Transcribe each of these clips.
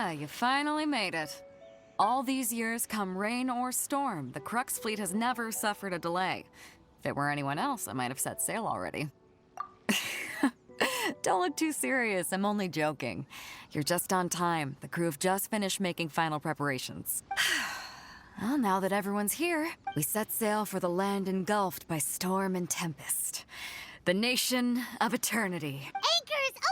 You finally made it. All these years, come rain or storm, the Crux fleet has never suffered a delay. If it were anyone else, I might have set sail already. Don't look too serious, I'm only joking. You're just on time. The crew have just finished making final preparations. Well, now that everyone's here, we set sail for the land engulfed by storm and tempest. The nation of eternity. Anchors away!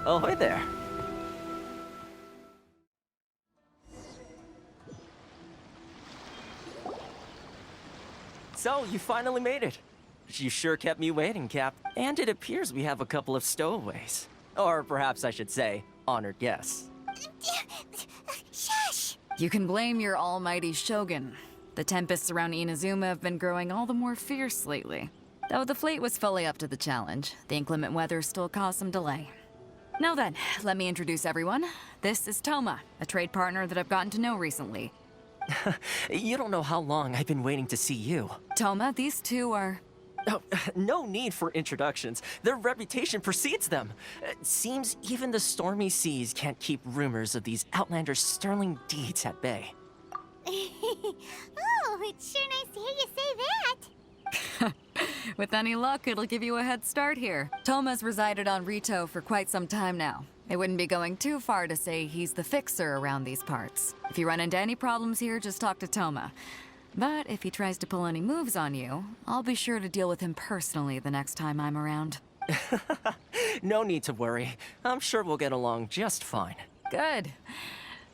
Ahoy there. So, you finally made it. You sure kept me waiting, Cap. And it appears we have a couple of stowaways. Or perhaps I should say, honored guests. Shush! You can blame your almighty Shogun. The tempests around Inazuma have been growing all the more fierce lately. Though the fleet was fully up to the challenge, the inclement weather still caused some delay. Now then, let me introduce everyone. This is Toma, a trade partner that I've gotten to know recently. You don't know how long I've been waiting to see you. Toma, these two are... Oh, no need for introductions. Their reputation precedes them. Seems even the stormy seas can't keep rumors of these outlanders' sterling deeds at bay. Oh, it's sure nice to hear you say that. With any luck, it'll give you a head start here. Toma's resided on Rito for quite some time now. It wouldn't be going too far to say he's the fixer around these parts. If you run into any problems here, just talk to Toma. But if he tries to pull any moves on you, I'll be sure to deal with him personally the next time I'm around. No need to worry. I'm sure we'll get along just fine. Good.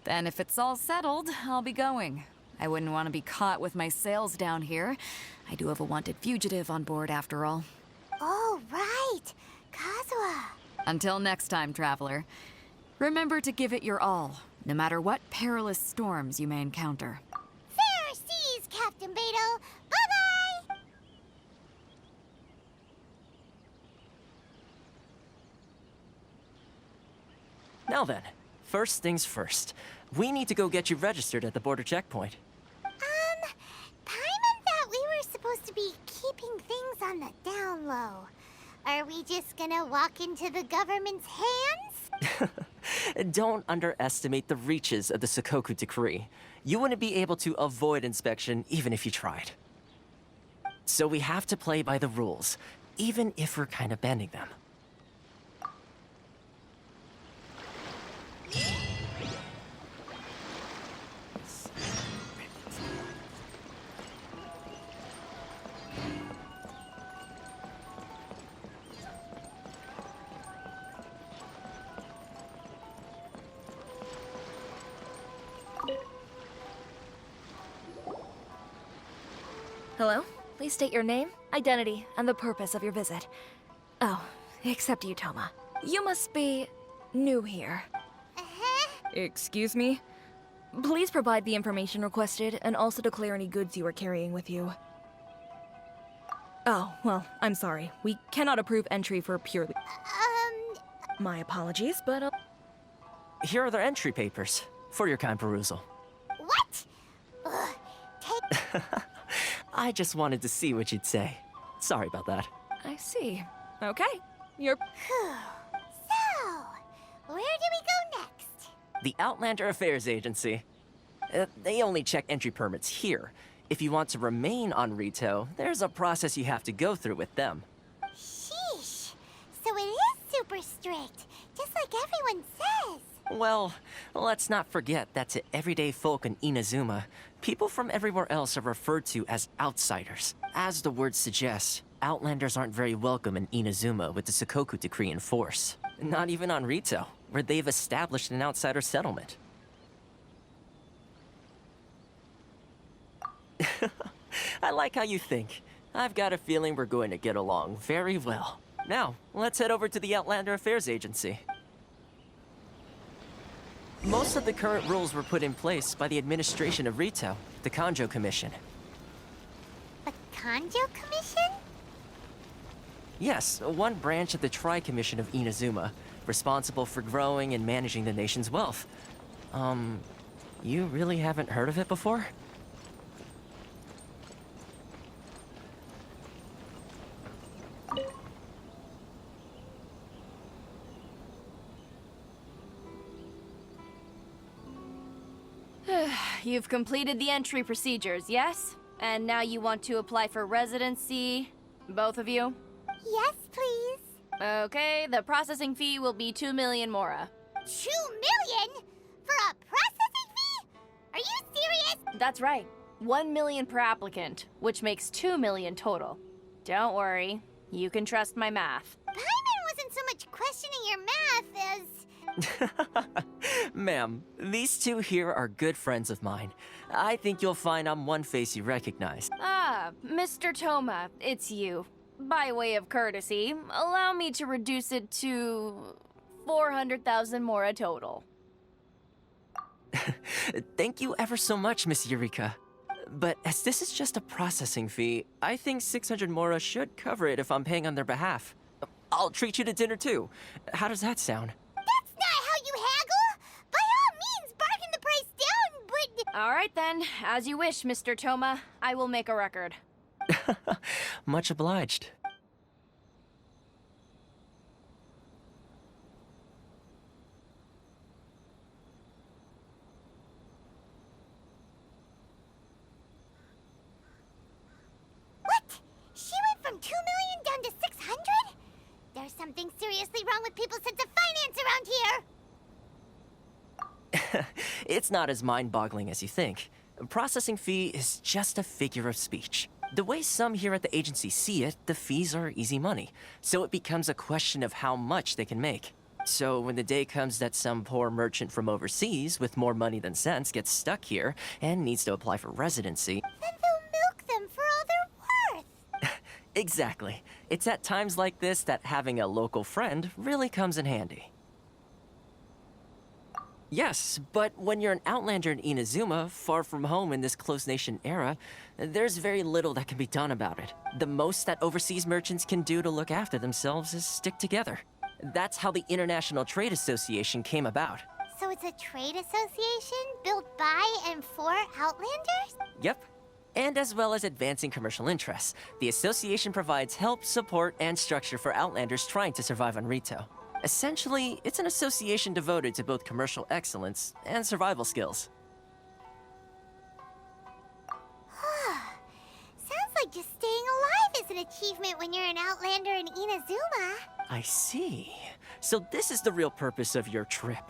Then if it's all settled, I'll be going. I wouldn't want to be caught with my sails down here. I do have a wanted fugitive on board after all. Oh, right. Kazuha. Until next time, traveler. Remember to give it your all, no matter what perilous storms you may encounter. Fair seas, Captain Beidou. Bye-bye! Now then, first things first. We need to go get you registered at the border checkpoint. Paimon thought we were supposed to be keeping things on the down low. Are we just gonna walk into the government's hands? Don't underestimate the reaches of the Sakoku Decree. You wouldn't be able to avoid inspection even if you tried. So we have to play by the rules, even if we're kind of bending them. Hello? Please state your name, identity, and the purpose of your visit. Oh, except you, Toma. You must be new here. Uh-huh. Excuse me? Please provide the information requested and also declare any goods you are carrying with you. Oh, well, I'm sorry. We cannot approve entry for purely... My apologies, but... Here are their entry papers, for your kind perusal. What? Ugh, take... I just wanted to see what you'd say. Sorry about that. I see. Okay. You're... So, where do we go next? The Outlander Affairs Agency. They only check entry permits here. If you want to remain on Rito, there's a process you have to go through with them. Sheesh. So it is super strict, just like everyone says. Well, let's not forget that to everyday folk in Inazuma, people from everywhere else are referred to as outsiders. As the word suggests, Outlanders aren't very welcome in Inazuma with the Sakoku Decree in force. Not even on Rito, where they've established an outsider settlement. I like how you think. I've got a feeling we're going to get along very well. Now, let's head over to the Outlander Affairs Agency. Most of the current rules were put in place by the administration of Rito, the Kanjo Commission. The Kanjo Commission? Yes, one branch of the Tri-Commission of Inazuma, responsible for growing and managing the nation's wealth. You really haven't heard of it before? You've completed the entry procedures, yes? And now you want to apply for residency? Both of you? Yes, please. Okay, the processing fee will be 2 million mora. 2 million? For a processing fee? Are you serious? That's right. 1 million per applicant, which makes 2 million total. Don't worry, you can trust my math. Paimon wasn't so much questioning your math as... Ma'am, these two here are good friends of mine. I think you'll find I'm one face you recognize. Ah, Mr. Toma, it's you. By way of courtesy, allow me to reduce it to 400,000 mora total. Thank you ever so much, Miss Eureka. But as this is just a processing fee, I think 600 mora should cover it if I'm paying on their behalf. I'll treat you to dinner too. How does that sound? That's not how you haggle! By all means, bargain the price down, but... All right then, as you wish, Mr. Toma. I will make a record. Much obliged. What? She went from 2 million down to 600? There's something seriously wrong with people's sense of finance around here! It's not as mind-boggling as you think. A processing fee is just a figure of speech. The way some here at the agency see it, the fees are easy money, so it becomes a question of how much they can make. So when the day comes that some poor merchant from overseas with more money than sense gets stuck here and needs to apply for residency... Then they'll milk them for all they're worth! Exactly. It's at times like this that having a local friend really comes in handy. Yes, but when you're an outlander in Inazuma, far from home in this close nation era, there's very little that can be done about it. The most that overseas merchants can do to look after themselves is stick together. That's how the International Trade Association came about. So it's a trade association built by and for Outlanders? Yep. And as well as advancing commercial interests, the association provides help, support, and structure for Outlanders trying to survive on Rito. Essentially, it's an association devoted to both commercial excellence and survival skills. Sounds like just staying alive is an achievement when you're an Outlander in Inazuma. I see. So this is the real purpose of your trip.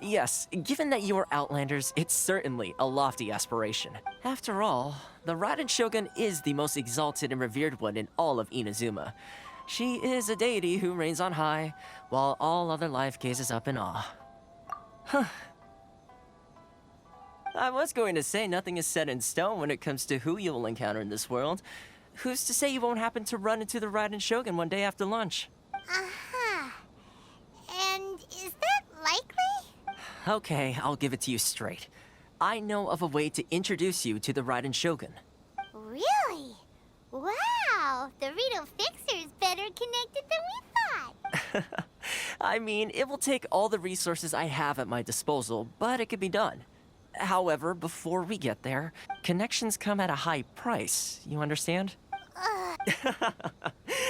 Yes, given that you are Outlanders, it's certainly a lofty aspiration. After all, the Raiden Shogun is the most exalted and revered one in all of Inazuma. She is a deity who reigns on high, while all other life gazes up in awe. Huh. I was going to say nothing is set in stone when it comes to who you will encounter in this world. Who's to say you won't happen to run into the Raiden Shogun one day after lunch? Uh-huh. And is that likely? Okay, I'll give it to you straight. I know of a way to introduce you to the Raiden Shogun. Really? Wow, the Rito Fixer is better connected than we thought. I mean, it will take all the resources I have at my disposal, but it could be done. However, before we get there, connections come at a high price, you understand?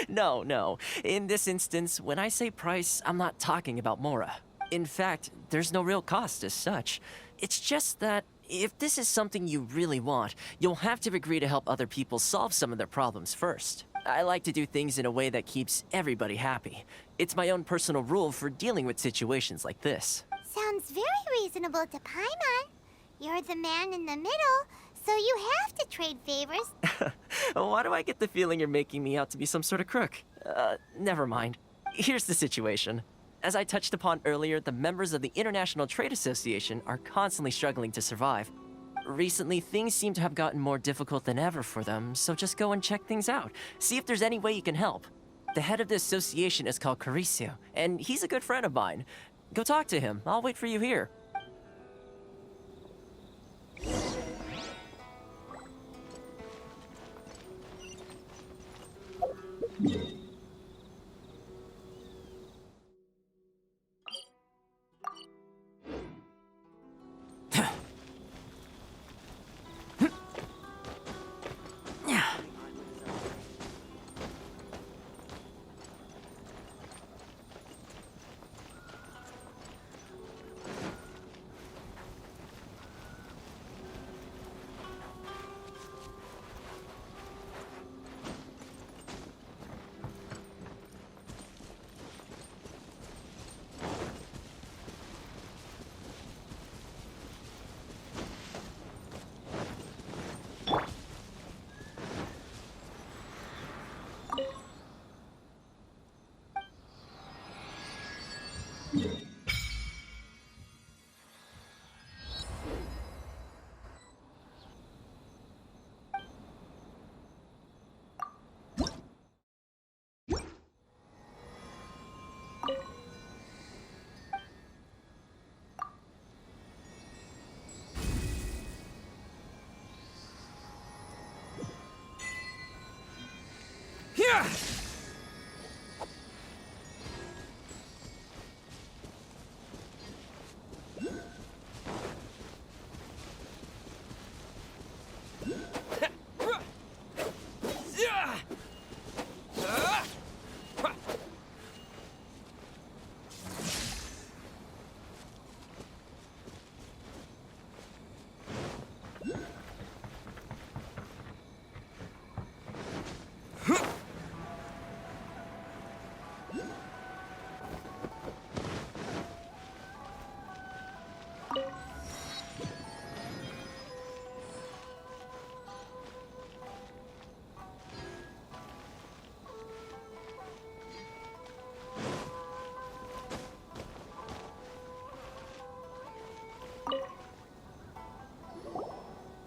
No. In this instance, when I say price, I'm not talking about Mora. In fact, there's no real cost as such. It's just that if this is something you really want, you'll have to agree to help other people solve some of their problems first. I like to do things in a way that keeps everybody happy. It's my own personal rule for dealing with situations like this. Sounds very reasonable to Paimon. You're the man in the middle, so you have to trade favors. Why do I get the feeling you're making me out to be some sort of crook? Never mind. Here's the situation. As I touched upon earlier, the members of the International Trade Association are constantly struggling to survive. Recently, things seem to have gotten more difficult than ever for them, so just go and check things out. See if there's any way you can help. The head of the association is called Caricio, and he's a good friend of mine. Go talk to him. I'll wait for you here.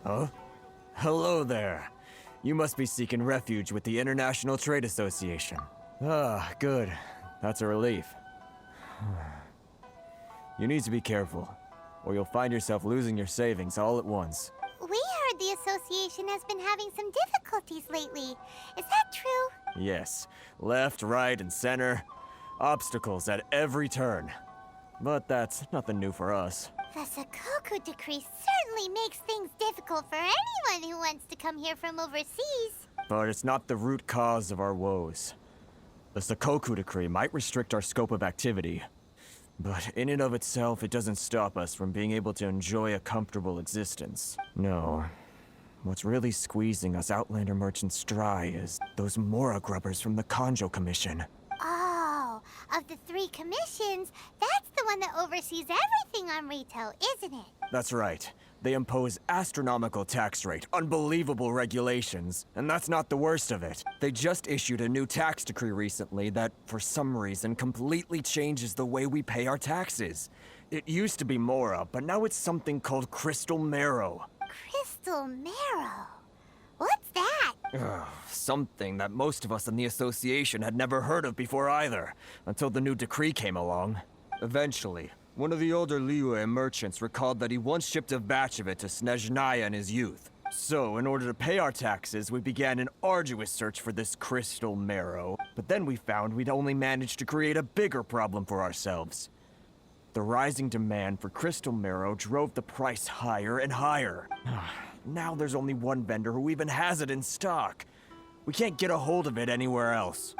Huh? Hello there. You must be seeking refuge with the International Trade Association. Ah, good. That's a relief. You need to be careful, or you'll find yourself losing your savings all at once. We heard the association has been having some difficulties lately. Is that true? Yes. Left, right, and center. Obstacles at every turn. But that's nothing new for us. The Sakoku decree certainly makes things difficult for anyone who wants to come here from overseas. But it's not the root cause of our woes. The Sakoku decree might restrict our scope of activity, but in and of itself, it doesn't stop us from being able to enjoy a comfortable existence. No. What's really squeezing us Outlander merchants dry is those Mora grubbers from the Kanjo Commission. Oh, of the 3 commissions, that's the one that oversees everything on Rito, isn't it? That's right. They impose astronomical tax rate, unbelievable regulations, and that's not the worst of it. They just issued a new tax decree recently that, for some reason, completely changes the way we pay our taxes. It used to be Mora, but now it's something called Crystal Marrow. Crystal Marrow? What's that? Something that most of us in the association had never heard of before either, until the new decree came along. Eventually, one of the older Liyue merchants recalled that he once shipped a batch of it to Snezhnaya in his youth. So, in order to pay our taxes, we began an arduous search for this Crystal Marrow. But then we found we'd only managed to create a bigger problem for ourselves. The rising demand for Crystal Marrow drove the price higher and higher. Now there's only one vendor who even has it in stock. We can't get a hold of it anywhere else.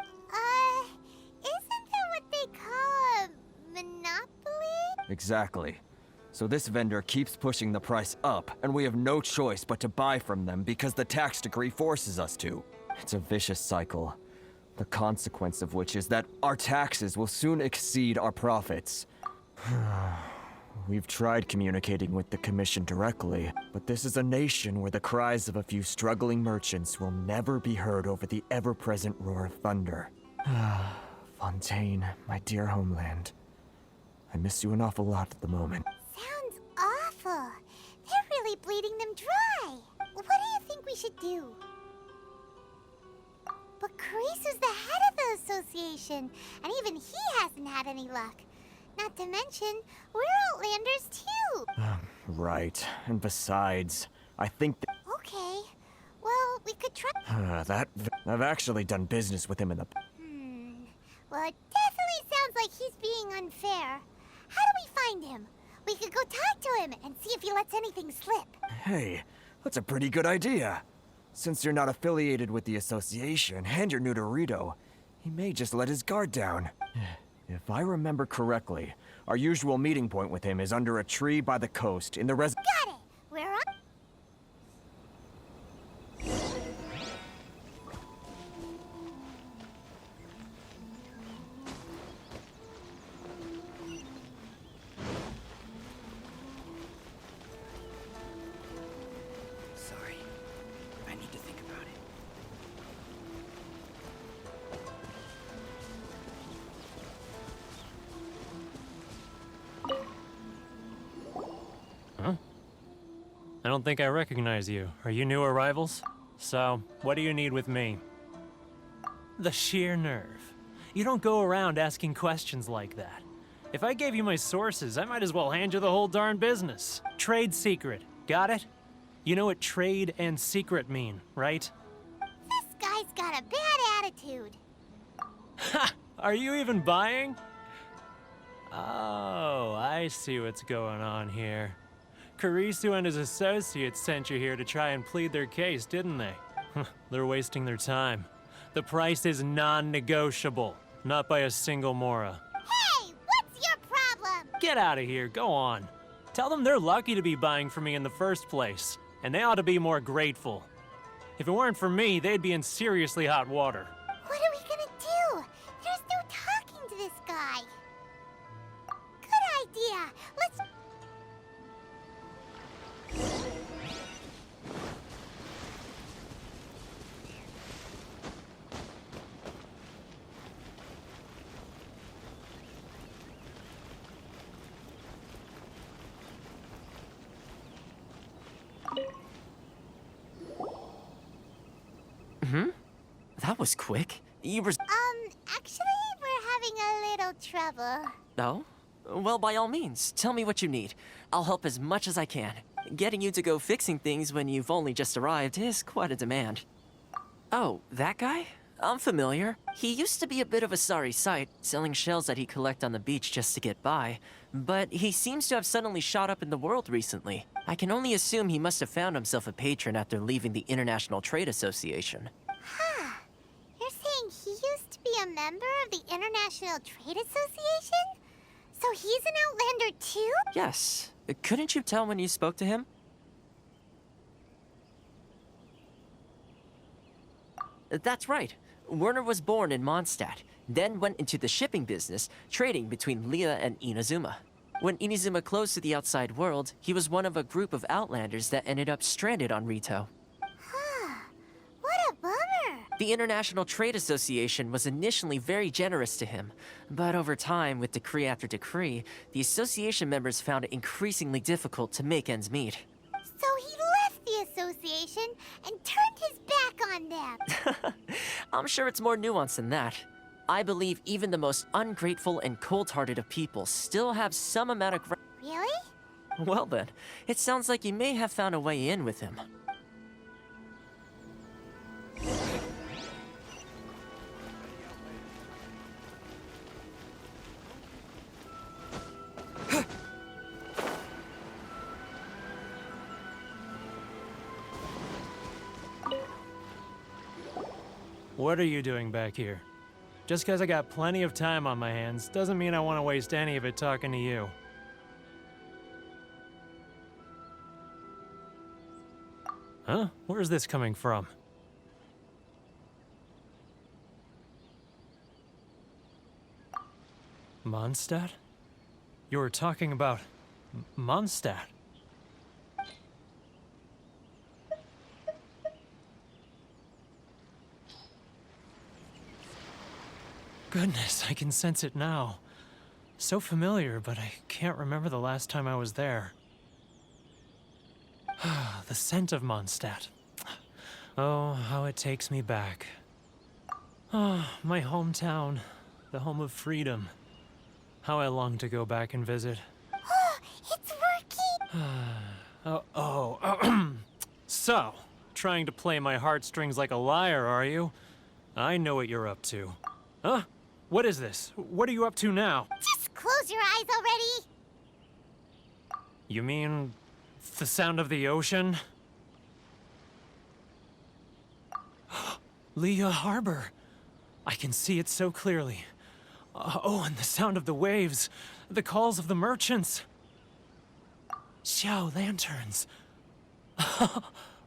Isn't that what they call a monopoly? Exactly. So this vendor keeps pushing the price up, and we have no choice but to buy from them because the tax decree forces us to. It's a vicious cycle. The consequence of which is that our taxes will soon exceed our profits. We've tried communicating with the Commission directly, but this is a nation where the cries of a few struggling merchants will never be heard over the ever-present roar of thunder. Fontaine, my dear homeland. I miss you an awful lot at the moment. Sounds awful. They're really bleeding them dry. What do you think we should do? But Carisu's the head of the association, and even he hasn't had any luck. Not to mention, we're Outlanders too. Right. And besides, I think Okay. Well, we could try. I've actually done business with him in the... Well, it definitely sounds like he's being unfair. How do we find him? We could go talk to him and see if he lets anything slip. Hey, that's a pretty good idea. Since you're not affiliated with the association and you're new to Rito, he may just let his guard down. If I remember correctly, our usual meeting point with him is under a tree by the coast in the Got it! We're on. Sorry. I need to think about it. I don't think I recognize you. Are you new arrivals? So, what do you need with me? The sheer nerve. You don't go around asking questions like that. If I gave you my sources, I might as well hand you the whole darn business. Trade secret. Got it? You know what trade and secret mean, right? This guy's got a bad attitude. Ha! Are you even buying? Oh, I see what's going on here. Carisu and his associates sent you here to try and plead their case, didn't they? They're wasting their time. The price is non-negotiable, not by a single Mora. Hey, what's your problem? Get out of here, go on. Tell them they're lucky to be buying from me in the first place, and they ought to be more grateful. If it weren't for me, they'd be in seriously hot water. What are we gonna do? There's no talking to this guy. Good idea. Let's... That was quick. You were... Actually, we're having a little trouble. Oh? Well, by all means, tell me what you need. I'll help as much as I can. Getting you to go fixing things when you've only just arrived is quite a demand. Oh, that guy? I'm familiar. He used to be a bit of a sorry sight, selling shells that he'd collect on the beach just to get by. But he seems to have suddenly shot up in the world recently. I can only assume he must have found himself a patron after leaving the International Trade Association. Huh. You're saying he used to be a member of the International Trade Association? So he's an Outlander too? Yes. Couldn't you tell when you spoke to him? That's right. Werner was born in Mondstadt, then went into the shipping business, trading between Leah and Inazuma. When Inazuma closed to the outside world, he was one of a group of Outlanders that ended up stranded on Rito. Huh. What a bummer. The International Trade Association was initially very generous to him, but over time, with decree after decree, the association members found it increasingly difficult to make ends meet. So he left the association and turned his back on them. I'm sure it's more nuanced than that. I believe even the most ungrateful and cold-hearted of people still have some amount of Really? Well then, it sounds like you may have found a way in with him. What are you doing back here? Just because I got plenty of time on my hands doesn't mean I want to waste any of it talking to you. Huh? Where's this coming from? Mondstadt? You were talking about Mondstadt. Goodness, I can sense it now. So familiar, but I can't remember the last time I was there. The scent of Mondstadt. Oh, how it takes me back. Oh, my hometown, the home of freedom. How I long to go back and visit. It's working! So, trying to play my heartstrings like a liar, are you? I know what you're up to. Huh? What is this? What are you up to now? Just close your eyes already! You mean the sound of the ocean? Leah Harbor. I can see it so clearly. Oh, and the sound of the waves. The calls of the merchants. Xiao lanterns.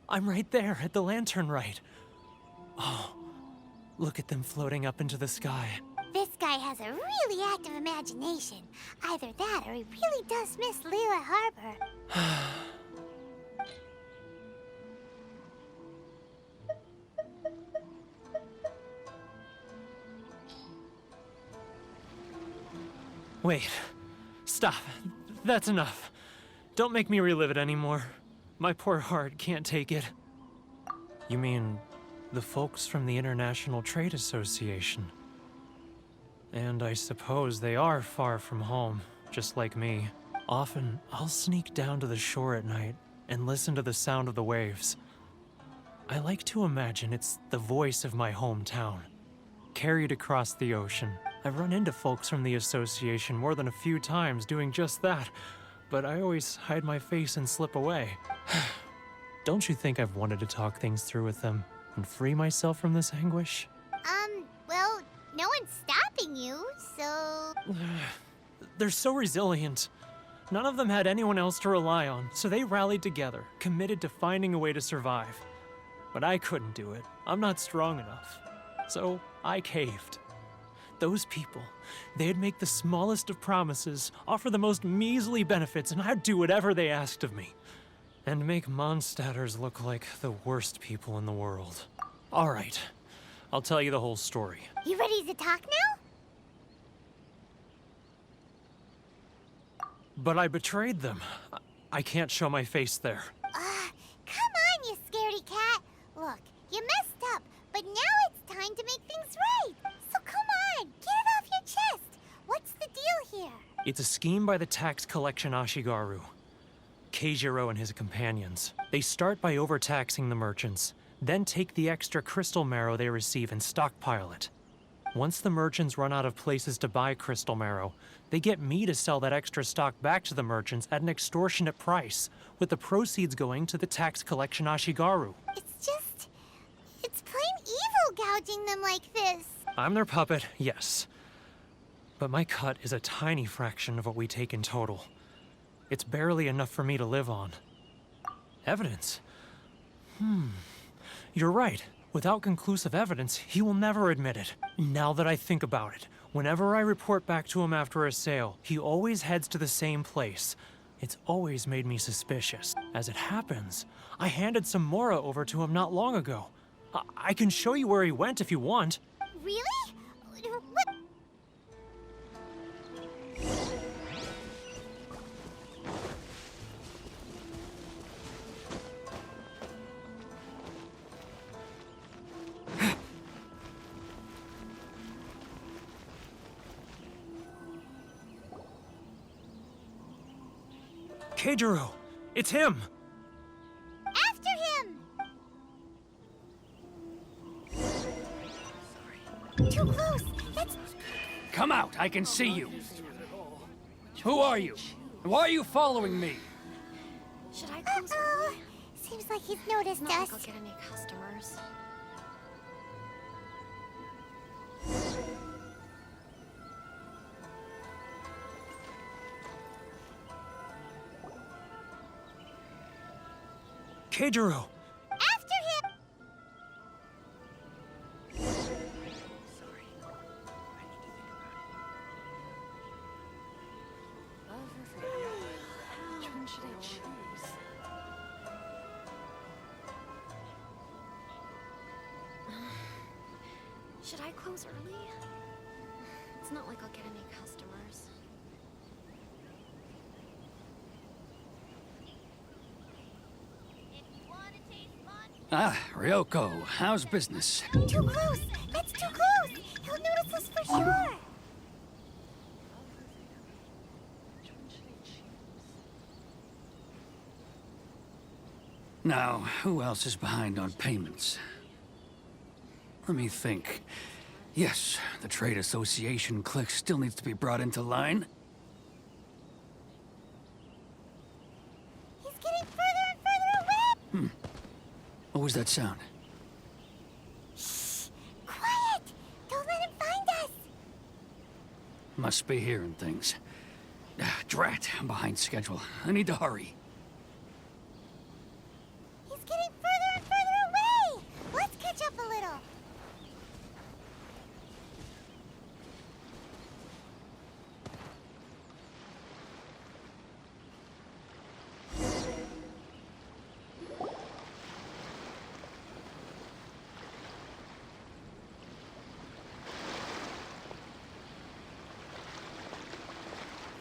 I'm right there at the lantern right. Oh, look at them floating up into the sky. This guy has a really active imagination. Either that or he really does miss Leela Harbor. Wait. Stop. That's enough. Don't make me relive it anymore. My poor heart can't take it. You mean the folks from the International Trade Association? And I suppose they are far from home, just like me. Often, I'll sneak down to the shore at night and listen to the sound of the waves. I like to imagine it's the voice of my hometown, carried across the ocean. I've run into folks from the association more than a few times doing just that, but I always hide my face and slip away. Don't you think I've wanted to talk things through with them and free myself from this anguish? Well, no one's stopping you, so... They're so resilient. None of them had anyone else to rely on, so they rallied together, committed to finding a way to survive. But I couldn't do it. I'm not strong enough. So I caved. Those people, they'd make the smallest of promises, offer the most measly benefits, and I'd do whatever they asked of me. And make Mondstadters look like the worst people in the world. All right, I'll tell you the whole story. You ready to talk now? But I betrayed them. I can't show my face there. Come on, you scaredy cat. Look, you messed up, but now it's time to make things right. So come on, get it off your chest. What's the deal here? It's a scheme by the tax collection Ashigaru. Keijiro and his companions. They start by overtaxing the merchants, then take the extra crystal marrow they receive and stockpile it. Once the merchants run out of places to buy crystal marrow, they get me to sell that extra stock back to the merchants at an extortionate price, with the proceeds going to the tax collection Ashigaru. It's plain evil gouging them like this. I'm their puppet, yes. But my cut is a tiny fraction of what we take in total. It's barely enough for me to live on. Evidence? You're right. Without conclusive evidence, he will never admit it. Now that I think about it, whenever I report back to him after a sale, he always heads to the same place. It's always made me suspicious. As it happens, I handed some Mora over to him not long ago. I can show you where he went if you want. Really? What? Keijiro, it's him! After him! Too close! That's... Come out, I can see you. Who are you? Why are you following me? Should I close Uh-oh! Seems like he's noticed Not us. like I'll get any customers. Keijiro! After him! Which one should I choose? Should I close early? It's not like I'll get any customers. Ah, Ryoko, how's business? Too close! That's too close! He'll notice us for sure! Now, who else is behind on payments? Let me think. Yes, the Trade Association clique still needs to be brought into line. He's getting further and further away! What was that sound? Shh! Quiet! Don't let him find us! Must be hearing things. Drat, I'm behind schedule. I need to hurry. He's getting further and further away! Let's catch up a little.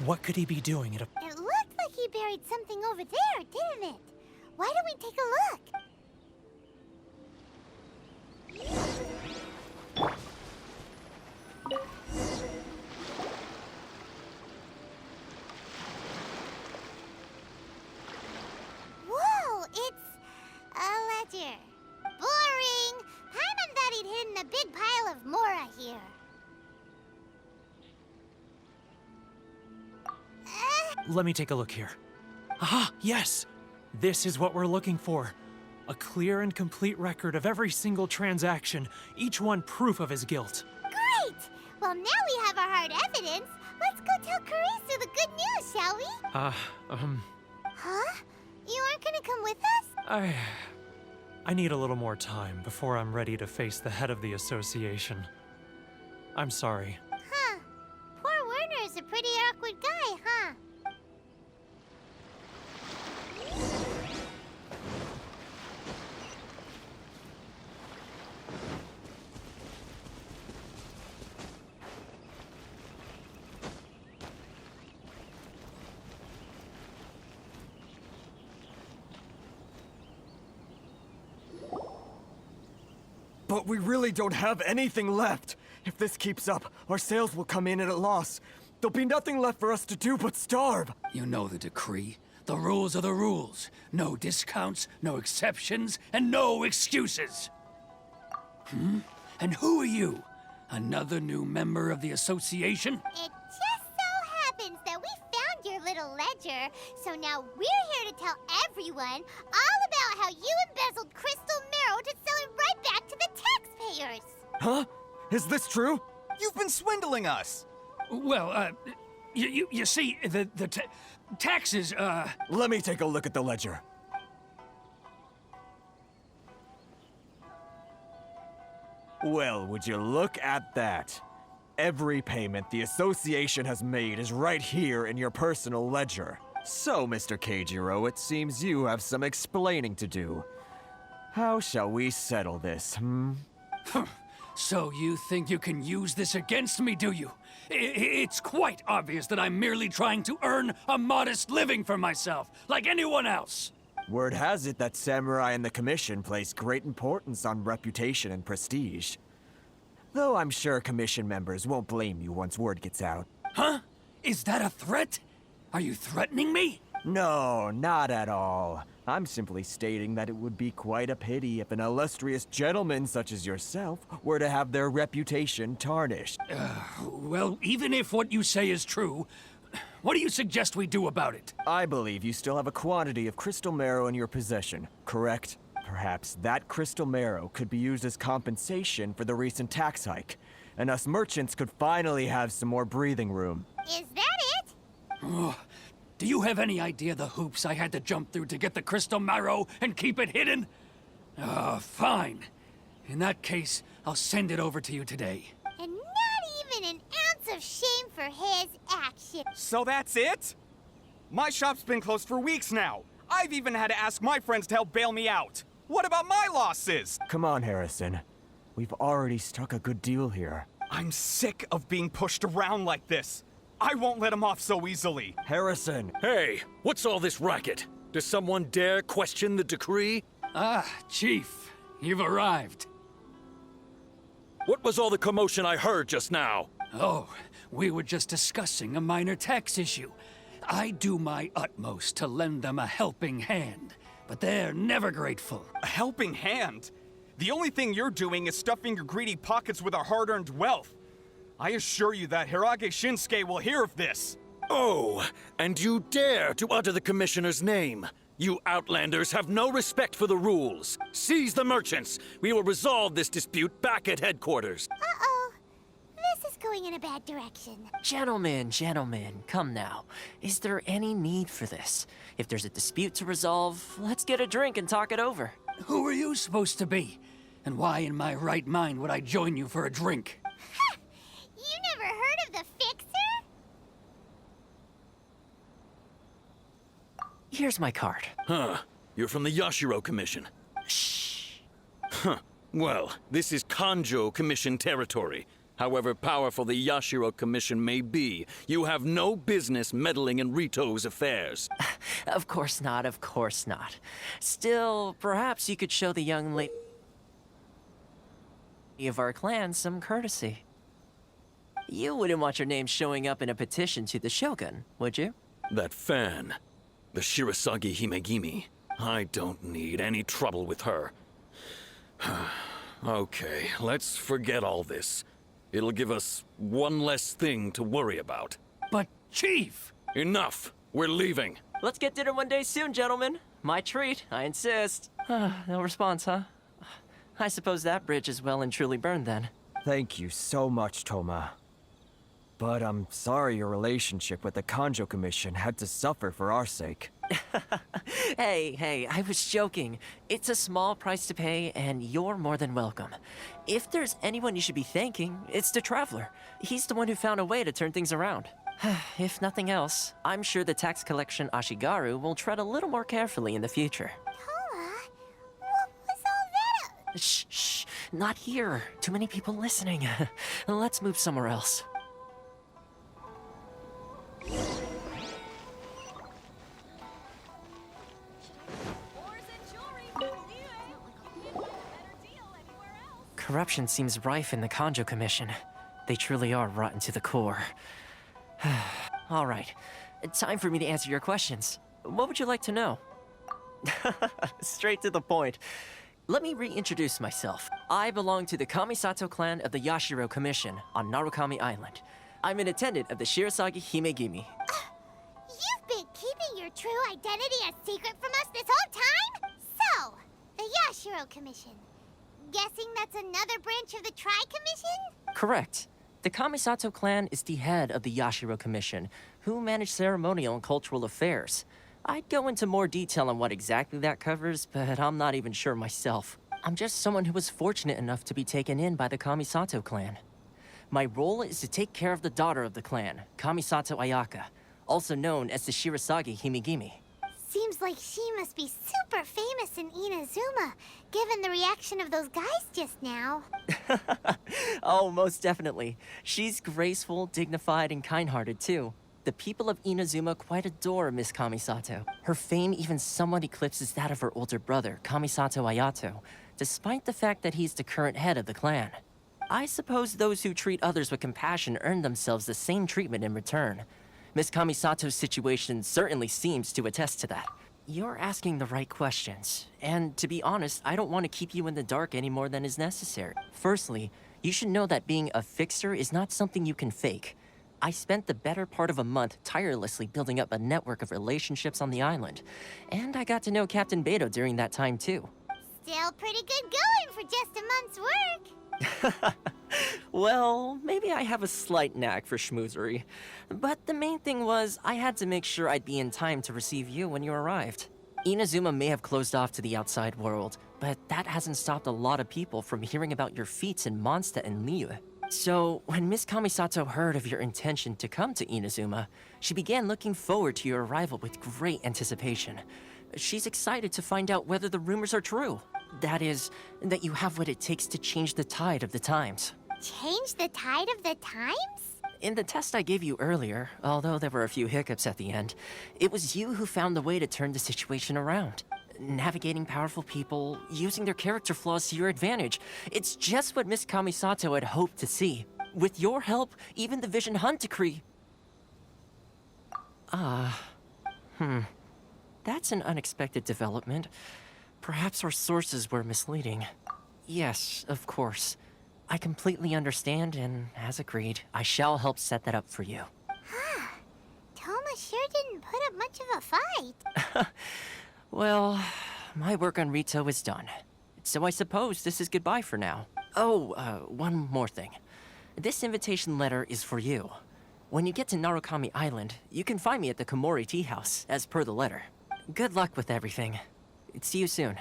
What could he be doing at a... It looked like he buried something over there, didn't it? Why don't we take a look? Whoa, it's a ledger. Boring! Paimon thought he'd hidden a big pile of Mora here. Let me take a look here. Ah, yes! This is what we're looking for. A clear and complete record of every single transaction, each one proof of his guilt. Great! Well, now we have our hard evidence. Let's go tell Karisu the good news, shall we? Huh? You aren't gonna come with us? I need a little more time before I'm ready to face the head of the association. I'm sorry. Huh. Poor Werner's a pretty awkward guy, huh? But we really don't have anything left. If this keeps up, our sales will come in at a loss. There'll be nothing left for us to do but starve. You know the decree. The rules are the rules. No discounts, no exceptions, and no excuses. And who are you? Another new member of the association? It just so happens that we found your little ledger, so now we're here to tell everyone all about how you embezzled crystal marrow to sell it right back to the taxpayers. Huh? Is this true? You've been swindling us! Well, you see, the taxes, Let me take a look at the ledger. Well, would you look at that? Every payment the association has made is right here in your personal ledger. So, Mr. Keijiro, it seems you have some explaining to do. How shall we settle this, hmm? So you think you can use this against me, do you? It's quite obvious that I'm merely trying to earn a modest living for myself, like anyone else. Word has it that Samurai and the Commission place great importance on reputation and prestige. Though I'm sure Commission members won't blame you once word gets out. Huh? Is that a threat? Are you threatening me? No, not at all. I'm simply stating that it would be quite a pity if an illustrious gentleman such as yourself were to have their reputation tarnished. Well, even if what you say is true, what do you suggest we do about it? I believe you still have a quantity of crystal marrow in your possession, correct? Perhaps that crystal marrow could be used as compensation for the recent tax hike, and us merchants could finally have some more breathing room. Is that it? Do you have any idea the hoops I had to jump through to get the crystal marrow and keep it hidden? Fine. In that case, I'll send it over to you today. And not even an ounce of shame for his action. So that's it? My shop's been closed for weeks now. I've even had to ask my friends to help bail me out. What about my losses? Come on, Harrison. We've already struck a good deal here. I'm sick of being pushed around like this. I won't let him off so easily. Harrison! Hey, what's all this racket? Does someone dare question the decree? Ah, Chief, you've arrived. What was all the commotion I heard just now? Oh, we were just discussing a minor tax issue. I do my utmost to lend them a helping hand, but they're never grateful. A helping hand? The only thing you're doing is stuffing your greedy pockets with our hard-earned wealth. I assure you that Hirage Shinsuke will hear of this. Oh, and you dare to utter the Commissioner's name. You Outlanders have no respect for the rules. Seize the merchants. We will resolve this dispute back at headquarters. Uh-oh. This is going in a bad direction. Gentlemen, come now. Is there any need for this? If there's a dispute to resolve, let's get a drink and talk it over. Who are you supposed to be? And why in my right mind would I join you for a drink? You never heard of the Fixer? Here's my card. Huh. You're from the Yashiro Commission. Shh. Huh. Well, this is Kanjo Commission territory. However powerful the Yashiro Commission may be, you have no business meddling in Rito's affairs. Of course not, of course not. Still, perhaps you could show the young lady of our clan some courtesy. You wouldn't want your name showing up in a petition to the Shogun, would you? That fan, the Shirasagi Himegimi. I don't need any trouble with her. Okay, let's forget all this. It'll give us one less thing to worry about. But, Chief! Enough! We're leaving. Let's get dinner one day soon, gentlemen. My treat, I insist. No response, huh? I suppose that bridge is well and truly burned then. Thank you so much, Toma. But I'm sorry your relationship with the Kanjo Commission had to suffer for our sake. Hey, I was joking. It's a small price to pay, and you're more than welcome. If there's anyone you should be thanking, it's the Traveler. He's the one who found a way to turn things around. If nothing else, I'm sure the tax collection Ashigaru will tread a little more carefully in the future. Toma, what was all that? Shh, not here. Too many people listening. Let's move somewhere else. Corruption seems rife in the Kanjo Commission. They truly are rotten to the core. All right, time for me to answer your questions. What would you like to know? Straight to the point. Let me reintroduce myself. I belong to the Kamisato clan of the Yashiro Commission on Narukami Island. I'm an attendant of the Shirasagi Himegimi. You've been keeping your true identity a secret from us this whole time? So, the Yashiro Commission. Guessing that's another branch of the Tri-Commission? Correct. The Kamisato clan is the head of the Yashiro Commission, who manage ceremonial and cultural affairs. I'd go into more detail on what exactly that covers, but I'm not even sure myself. I'm just someone who was fortunate enough to be taken in by the Kamisato clan. My role is to take care of the daughter of the clan, Kamisato Ayaka, also known as the Shirasagi Himegimi. Seems like she must be super famous in Inazuma, given the reaction of those guys just now. Oh, most definitely. She's graceful, dignified, and kind-hearted, too. The people of Inazuma quite adore Miss Kamisato. Her fame even somewhat eclipses that of her older brother, Kamisato Ayato, despite the fact that he's the current head of the clan. I suppose those who treat others with compassion earn themselves the same treatment in return. Miss Kamisato's situation certainly seems to attest to that. You're asking the right questions, and to be honest, I don't want to keep you in the dark any more than is necessary. Firstly, you should know that being a fixer is not something you can fake. I spent the better part of a month tirelessly building up a network of relationships on the island, and I got to know Captain Beto during that time too. Still pretty good going for just a month's work. Well, maybe I have a slight knack for schmoozery, but the main thing was I had to make sure I'd be in time to receive you when you arrived. Inazuma may have closed off to the outside world, but that hasn't stopped a lot of people from hearing about your feats in Mondstadt and Liyue. So, when Miss Kamisato heard of your intention to come to Inazuma, she began looking forward to your arrival with great anticipation. She's excited to find out whether the rumors are true. That is, that you have what it takes to change the tide of the times. Change the tide of the times? In the test I gave you earlier, although there were a few hiccups at the end, it was you who found the way to turn the situation around. Navigating powerful people, using their character flaws to your advantage. It's just what Miss Kamisato had hoped to see. With your help, even the Vision Hunt decree... That's an unexpected development. Perhaps our sources were misleading. Yes, of course. I completely understand, and as agreed, I shall help set that up for you. Toma sure didn't put up much of a fight. Well, my work on Rito is done. So I suppose this is goodbye for now. Oh, one more thing. This invitation letter is for you. When you get to Narukami Island, you can find me at the Komori Tea House, as per the letter. Good luck with everything. See you soon.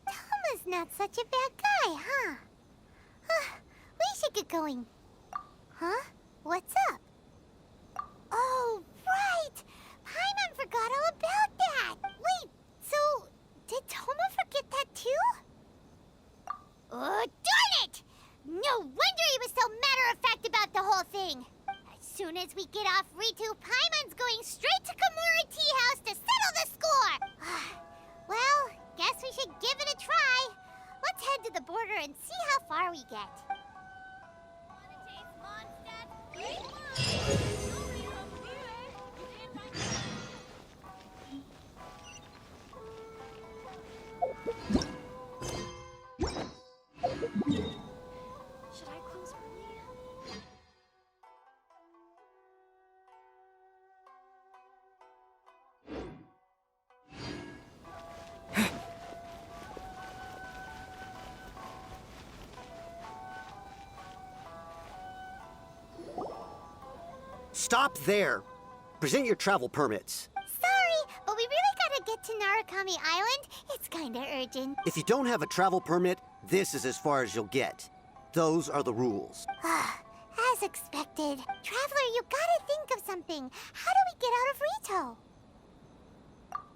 Toma's not such a bad guy, huh? We should get going. Huh? What's up? Oh, right! Paimon forgot all about that! Wait, so did Toma forget that too? Oh, darn it! No wonder he was so matter-of-fact about the whole thing! As soon as we get off Ritu, Paimon's going straight to Komori Tea House to settle the score! Well, guess we should give it a try. Let's head to the border and see how far we get. Should I close early? Stop there! Present your travel permits. Sorry, but we really gotta get to Narukami Island. It's kinda urgent. If you don't have a travel permit, this is as far as you'll get. Those are the rules. As expected. Traveler, you gotta think of something. How do we get out of Rito?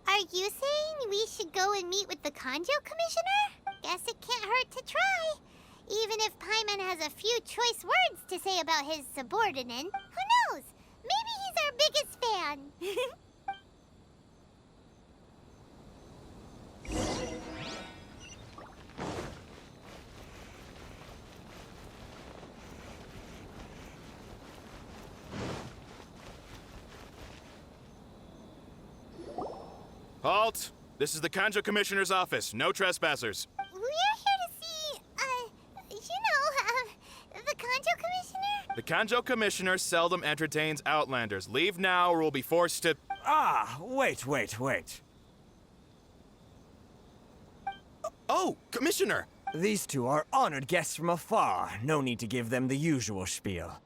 Are you saying we should go and meet with the Kanjo Commissioner? Guess it can't hurt to try. Even if Paimon has a few choice words to say about his subordinate, who knows? Maybe he's our biggest fan. Halt! This is the Kanjo Commissioner's office. No trespassers. We're here to see, the Kanjo Commissioner? The Kanjo Commissioner seldom entertains Outlanders. Leave now or we'll be forced to... Wait. Oh, Commissioner! These two are honored guests from afar. No need to give them the usual spiel.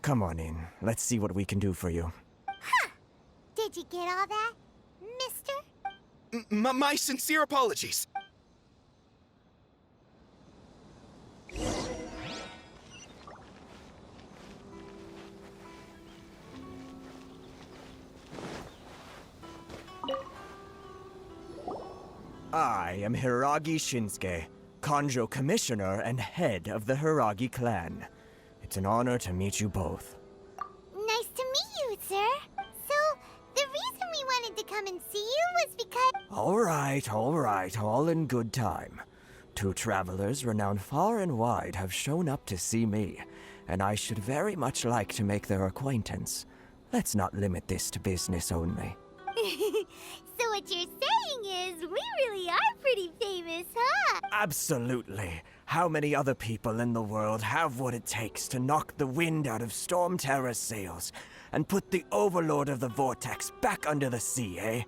Come on in. Let's see what we can do for you. Did you get all that, mister? My sincere apologies. I am Hiragi Shinsuke, Kanjo Commissioner and head of the Hiragi clan. It's an honor to meet you both. Nice to meet you, sir. So, the reason we wanted to come and see you was because... All right, all in good time. Two travelers renowned far and wide have shown up to see me, and I should very much like to make their acquaintance. Let's not limit this to business only. So what you're saying is, we really are pretty famous, huh? Absolutely. How many other people in the world have what it takes to knock the wind out of Storm Terror's sails and put the Overlord of the Vortex back under the sea, eh?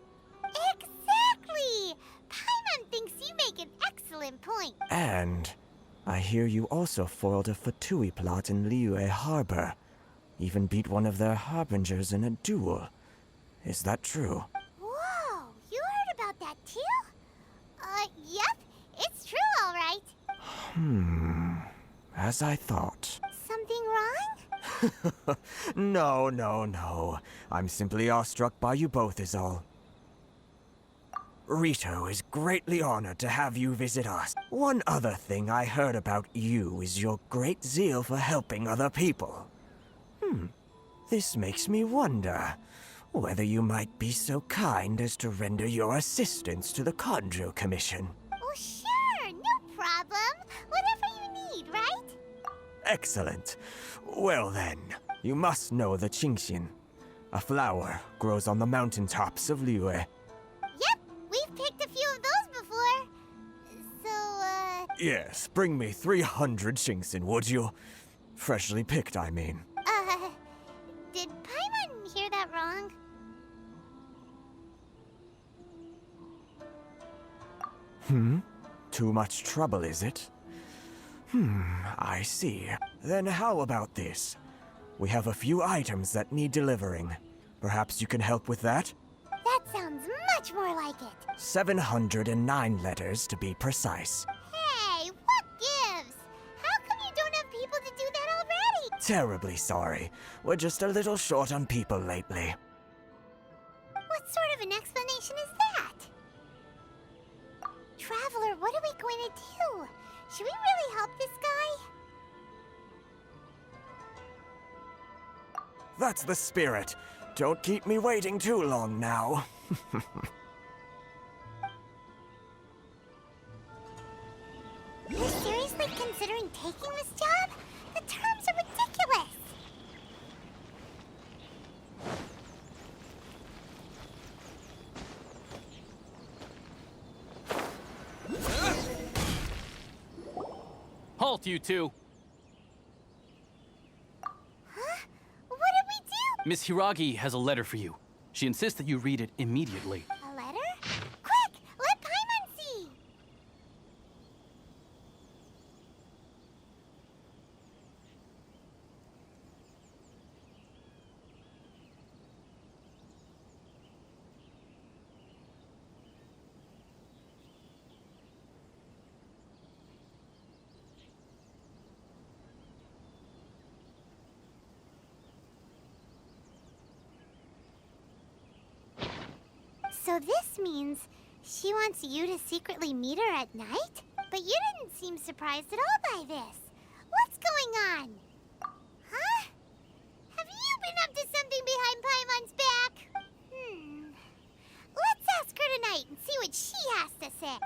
Exactly! Paimon thinks you make an excellent point. And I hear you also foiled a Fatui plot in Liyue Harbor. Even beat one of their harbingers in a duel. Is that true? Whoa, you heard about that too? Yep, it's true, all right. As I thought. Something wrong? No. I'm simply awestruck by you both is all. Rito is greatly honored to have you visit us. One other thing I heard about you is your great zeal for helping other people. This makes me wonder whether you might be so kind as to render your assistance to the Kanjo Commission. Oh, sure, no problem. Whatever you need, right? Excellent. Well then, you must know the Genshin. A flower grows on the mountaintops of Liyue. Yep, we've picked a few of those before. So, Yes, bring me 300 Genshin, would you? Freshly picked, I mean. did Paimon hear that wrong? Too much trouble, is it? I see. Then how about this? We have a few items that need delivering. Perhaps you can help with that? That sounds much more like it. 709 letters to be precise. Hey, what gives? How come you don't have people to do that already? Terribly sorry. We're just a little short on people lately. What sort of an explanation is that? Traveler, what are we going to do? Should we really help this guy? That's the spirit. Don't keep me waiting too long now. You're seriously considering taking this job? The terms are ridiculous. Halt, you two! Huh? What did we do? Miss Hiragi has a letter for you. She insists that you read it immediately. A letter? Quick! Let Paimon see! So this means she wants you to secretly meet her at night? But you didn't seem surprised at all by this. What's going on? Huh? Have you been up to something behind Paimon's back? Let's ask her tonight and see what she has to say.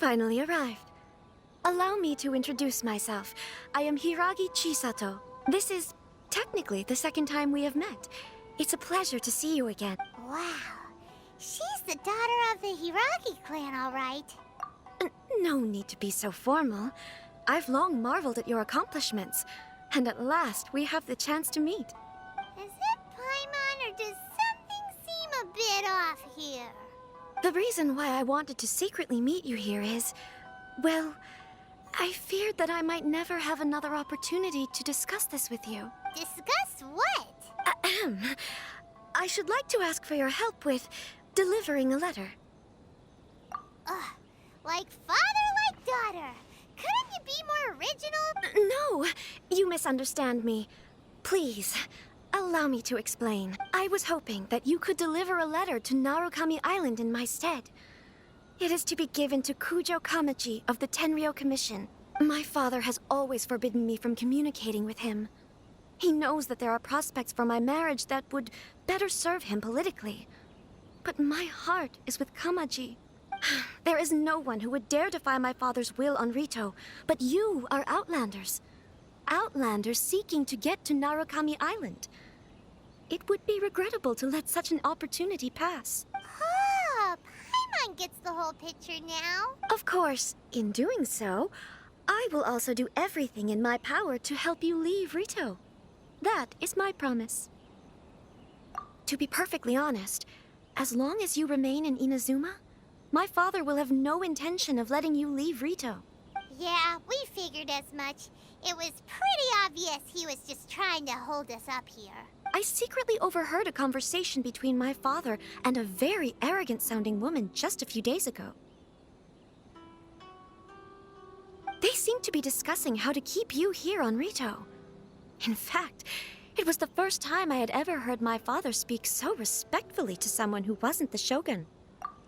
finally arrived. Allow me to introduce myself. I am Hiragi Chisato. This is technically the second time we have met. It's a pleasure to see you again. Wow. She's the daughter of the Hiragi clan, all right. No need to be so formal. I've long marveled at your accomplishments, and at last we have the chance to meet. Is it Paimon, or does something seem a bit off here? The reason why I wanted to secretly meet you here is, well, I feared that I might never have another opportunity to discuss this with you. Discuss what? Ahem. I should like to ask for your help with delivering a letter. Like father, like daughter. Couldn't you be more original? No, you misunderstand me. Please, allow me to explain. I was hoping that you could deliver a letter to Narukami Island in my stead. It is to be given to Kujo Kamachi of the Tenryou Commission. My father has always forbidden me from communicating with him. He knows that there are prospects for my marriage that would better serve him politically. But my heart is with Kamaji. There is no one who would dare defy my father's will on Rito, but you are Outlanders. Outlanders seeking to get to Narukami Island. It would be regrettable to let such an opportunity pass. Oh, Paimon gets the whole picture now. Of course, in doing so, I will also do everything in my power to help you leave Rito. That is my promise. To be perfectly honest, as long as you remain in Inazuma, my father will have no intention of letting you leave Rito. Yeah, we figured as much. It was pretty obvious he was just trying to hold us up here. I secretly overheard a conversation between my father and a very arrogant-sounding woman just a few days ago. They seemed to be discussing how to keep you here on Rito. In fact, it was the first time I had ever heard my father speak so respectfully to someone who wasn't the Shogun.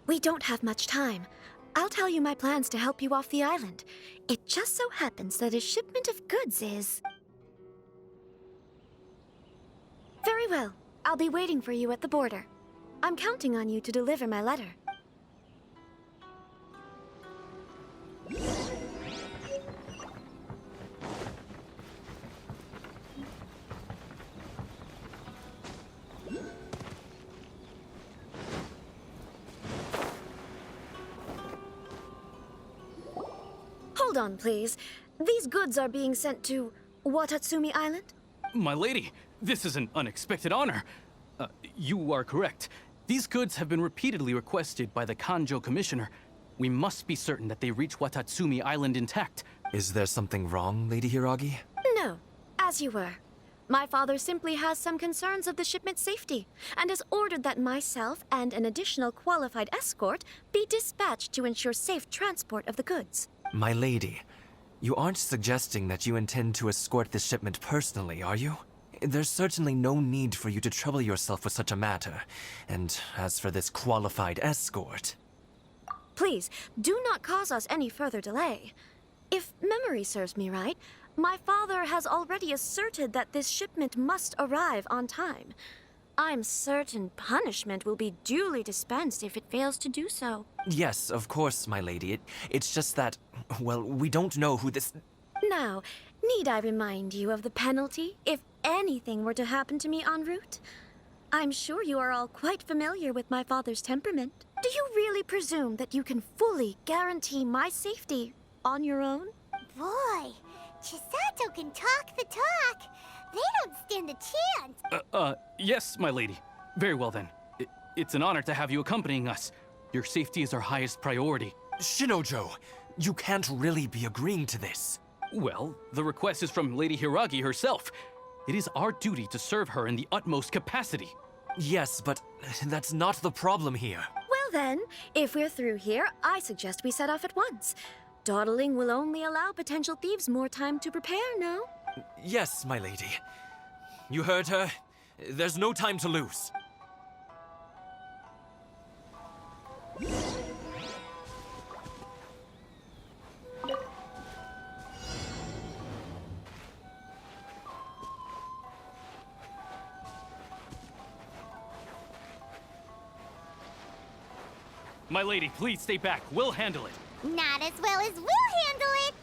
We don't have much time. I'll tell you my plans to help you off the island. It just so happens that a shipment of goods is... Very well. I'll be waiting for you at the border. I'm counting on you to deliver my letter. Hold on, please. These goods are being sent to Watatsumi Island? My lady, this is an unexpected honor. You are correct. These goods have been repeatedly requested by the Kanjo Commissioner. We must be certain that they reach Watatsumi Island intact. Is there something wrong, Lady Hiragi? No, as you were. My father simply has some concerns of the shipment's safety, and has ordered that myself and an additional qualified escort be dispatched to ensure safe transport of the goods. My lady, you aren't suggesting that you intend to escort this shipment personally, are you? There's certainly no need for you to trouble yourself with such a matter. And as for this qualified escort... Please, do not cause us any further delay. If memory serves me right, my father has already asserted that this shipment must arrive on time. I'm certain punishment will be duly dispensed if it fails to do so. Yes, of course, my lady. It's just that, well, we don't know who this... Now, need I remind you of the penalty if anything were to happen to me en route? I'm sure you are all quite familiar with my father's temperament. Do you really presume that you can fully guarantee my safety on your own? Boy, Chisato can talk the talk. They don't stand a chance. Yes, my lady. Very well then. It's an honor to have you accompanying us. Your safety is our highest priority. Shinojo, you can't really be agreeing to this. Well, the request is from Lady Hiragi herself. It is our duty to serve her in the utmost capacity. Yes, but that's not the problem here. Well then, if we're through here, I suggest we set off at once. Dawdling will only allow potential thieves more time to prepare, no? Yes, my lady. You heard her. There's no time to lose. My lady, please stay back. We'll handle it. Not as well as we'll handle it.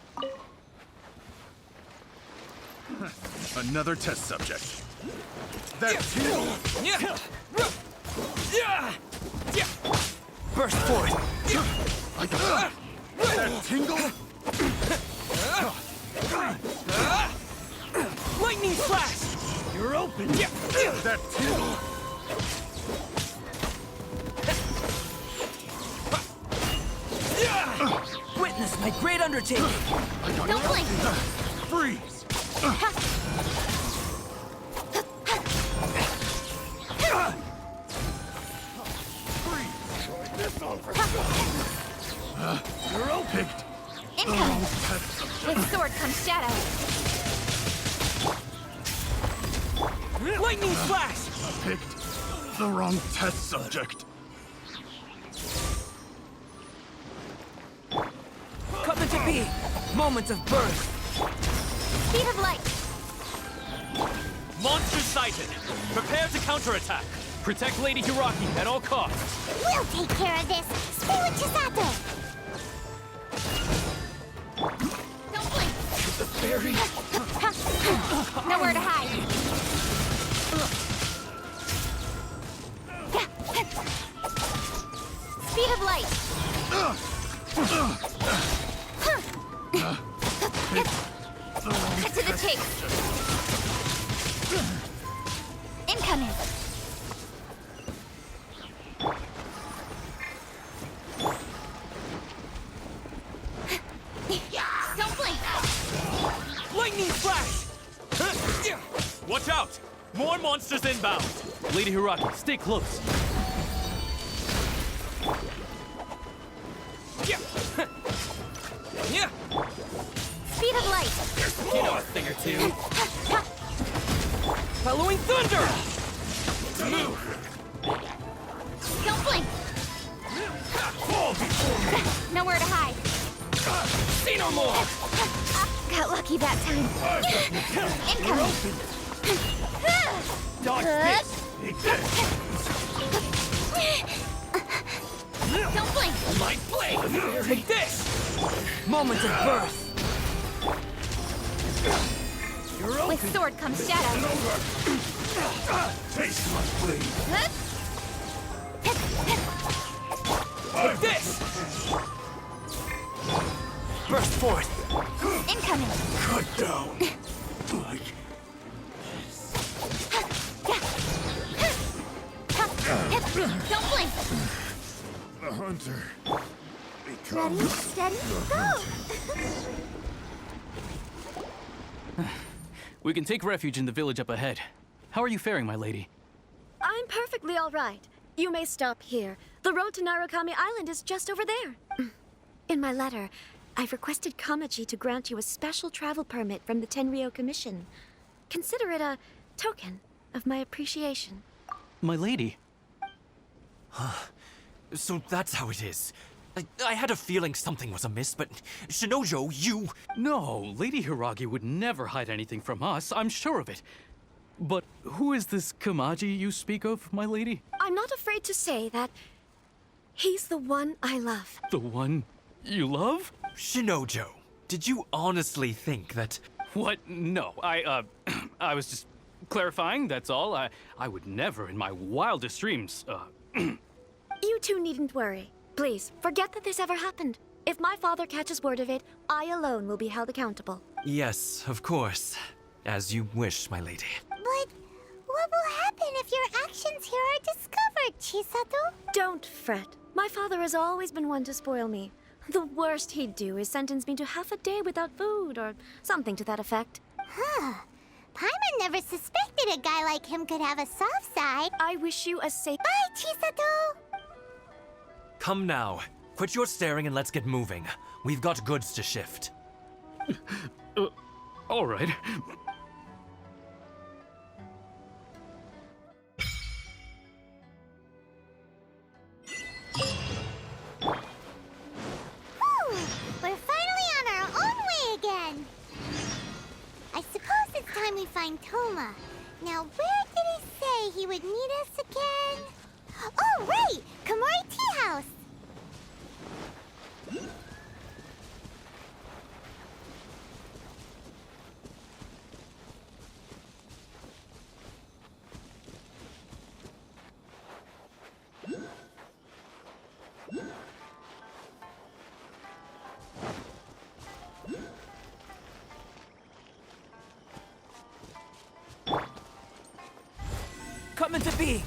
Another test subject. That tingle! Burst forth! I got that tingle! Lightning flash! You're open! That tingle! Witness my great undertaking! Don't blink. Freeze! You're open. Incoming. With sword comes shadow. Lightning flash! Picked the wrong test subject. Cut the to be! Moment of birth! Speed of light. Monster sighted! Prepare to counterattack! Protect Lady Hiraki at all costs! We'll take care of this. Spirit Chisato. Don't blink. The fairy! Nowhere to hide. Speed of light. Cut to the chase. Incoming. Don't blink. Lightning flash! Watch out! More monsters inbound! Lady Hiraki, stay close. Speed of light. You know a thing or two. Following thunder! Don't blink. Nowhere to hide. See no more! Got lucky that time. Incoming. Dodge this! Don't blink. My blade! Take this! Moment of birth! With sword comes shadow. Taste my blade! Take this! Burst forth! Incoming. Cut down! Like Don't blink. the hunter. Ready, steady, go. We can take refuge in the village up ahead. How are you faring, my lady? I'm perfectly all right. You may stop here. The road to Narukami Island is just over there. In my letter, I've requested Kamaji to grant you a special travel permit from the Tenryou Commission. Consider it a token of my appreciation. My lady. So that's how it is. I had a feeling something was amiss, but Shinojo, you... No, Lady Hiragi would never hide anything from us, I'm sure of it. But who is this Kamaji you speak of, my lady? I'm not afraid to say that he's the one I love. The one you love? Shinojo, did you honestly think that... What? No, I was just clarifying, that's all. I would never in my wildest dreams, You two needn't worry. Please, forget that this ever happened. If my father catches word of it, I alone will be held accountable. Yes, of course. As you wish, my lady. But what will happen if your actions here are discovered, Chisato? Don't fret. My father has always been one to spoil me. The worst he'd do is sentence me to half a day without food or something to that effect. Huh. Paimon never suspected a guy like him could have a soft side. I wish you a safe... Bye, Chisato! Come now. Quit your staring and let's get moving. We've got goods to shift. all right. Whew! We're finally on our own way again. I suppose it's time we find Toma. Now, where did he say he would meet us again? Oh, right! Komori Tea House! come into being.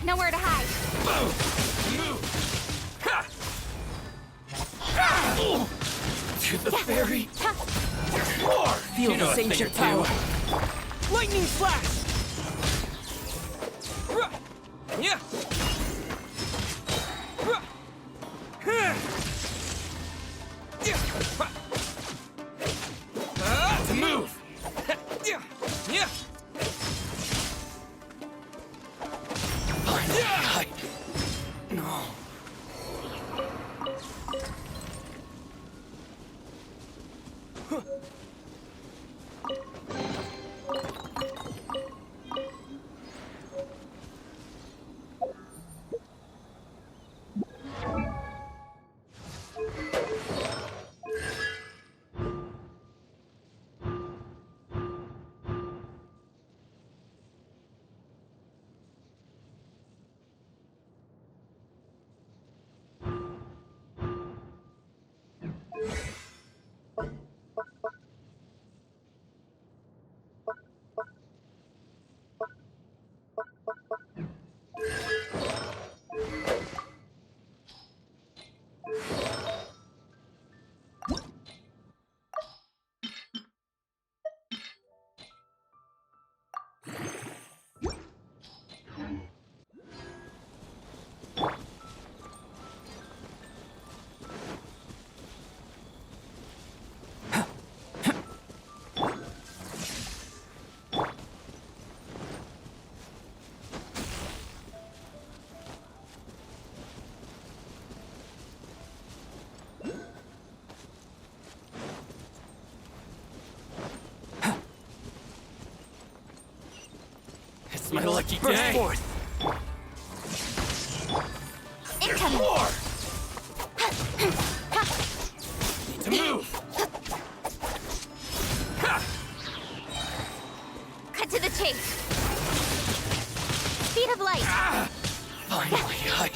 Nowhere to hide. To the ferry. Feel the ancient power. Lightning flash! Yeah. To move. Yeah. No. It's my lucky day. Forth. Incoming. More. Need to move. Cut to the chase. Speed of light. Finally, I...